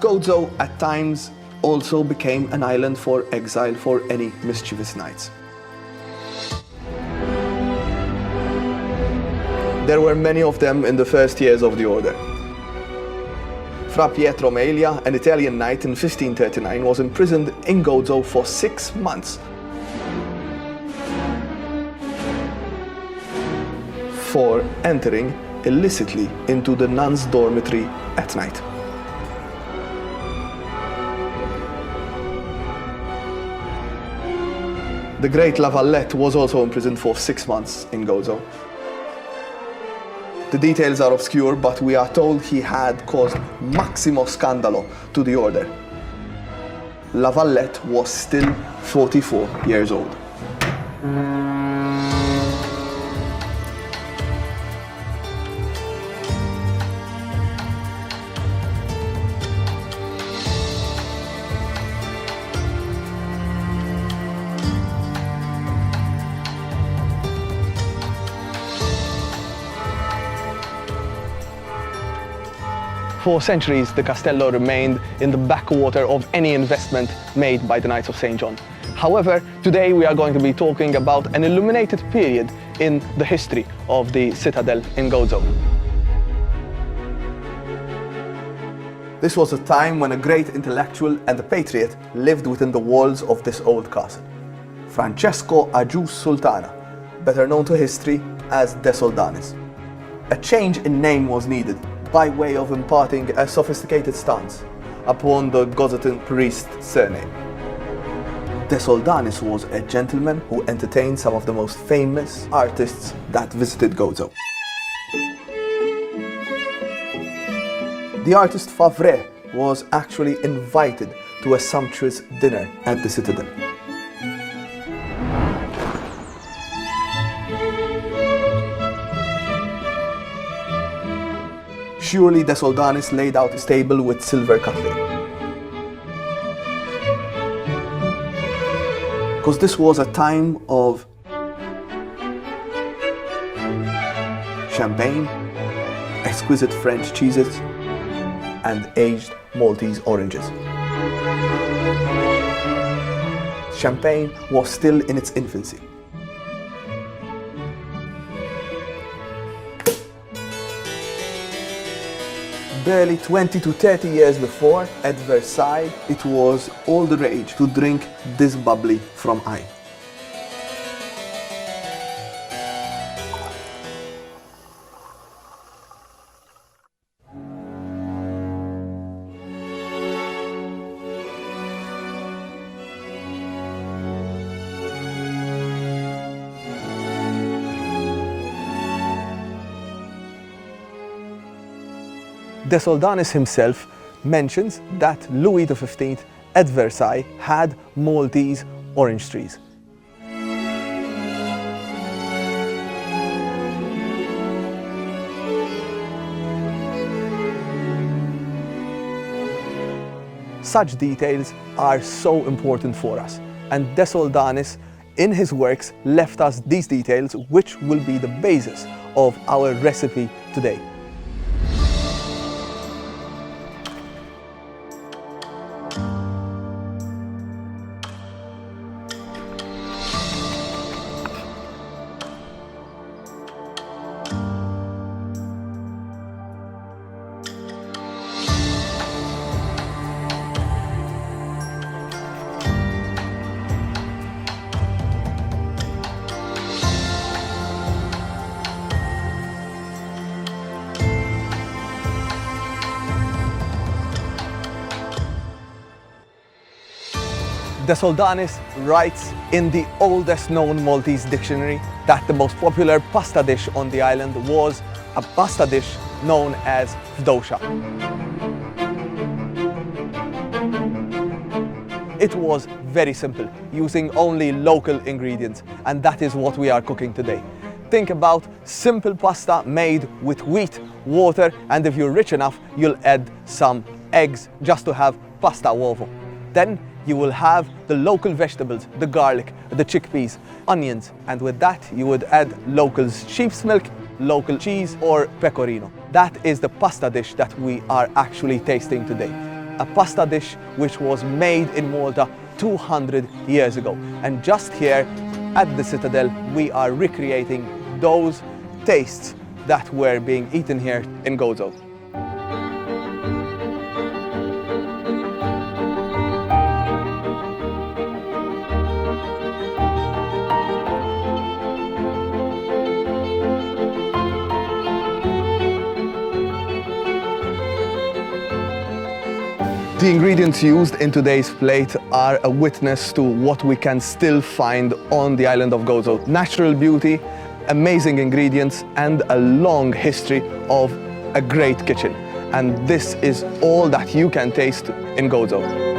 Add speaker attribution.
Speaker 1: Gozo at times also became an island for exile for any mischievous knights. There were many of them in the first years of the order. Fra Pietro Melia, an Italian knight in 1539, was imprisoned in Gozo for 6 months for entering illicitly into the nuns' dormitory at night. The great La Vallette was also imprisoned for 6 months in Gozo. The details are obscure, but we are told he had caused maximo scandalo to the order. La Vallette was still 44 years old. For centuries, the castello remained in the backwater of any investment made by the Knights of St. John. However, today we are going to be talking about an illuminated period in the history of the citadel in Gozo. This was a time when a great intellectual and a patriot lived within the walls of this old castle. Francesco Sultana, better known to history as De Soldanis. A change in name was needed, by way of imparting a sophisticated stance upon the Gozotan priest surname. De Soldanis was a gentleman who entertained some of the most famous artists that visited Gozo. The artist Favre was actually invited to a sumptuous dinner at the citadel. Surely De Soldanis laid out his table with silver cutlery. Because this was a time of champagne, exquisite French cheeses, and aged Maltese oranges. Champagne was still in its infancy. Barely 20 to 30 years before, at Versailles, it was all the rage to drink this bubbly from eye. De Soldanis himself mentions that Louis XV at Versailles had Maltese orange trees. Such details are so important for us, and De Soldanis in his works left us these details, which will be the basis of our recipe today. De Soldanis writes in the oldest known Maltese dictionary that the most popular pasta dish on the island was a pasta dish known as vdosha. It was very simple, using only local ingredients, and that is what we are cooking today. Think about simple pasta made with wheat, water, and if you're rich enough, you'll add some eggs just to have pasta uovo. Then you will have the local vegetables, the garlic, the chickpeas, onions, and with that you would add local sheep's milk, local cheese or pecorino. That is the pasta dish that we are actually tasting today. a pasta dish which was made in Malta 200 years ago. And just here at the Citadel, we are recreating those tastes that were being eaten here in Gozo. The ingredients used in today's plate are a witness to what we can still find on the island of Gozo. Natural beauty, amazing ingredients, and a long history of a great kitchen. And this is all that you can taste in Gozo.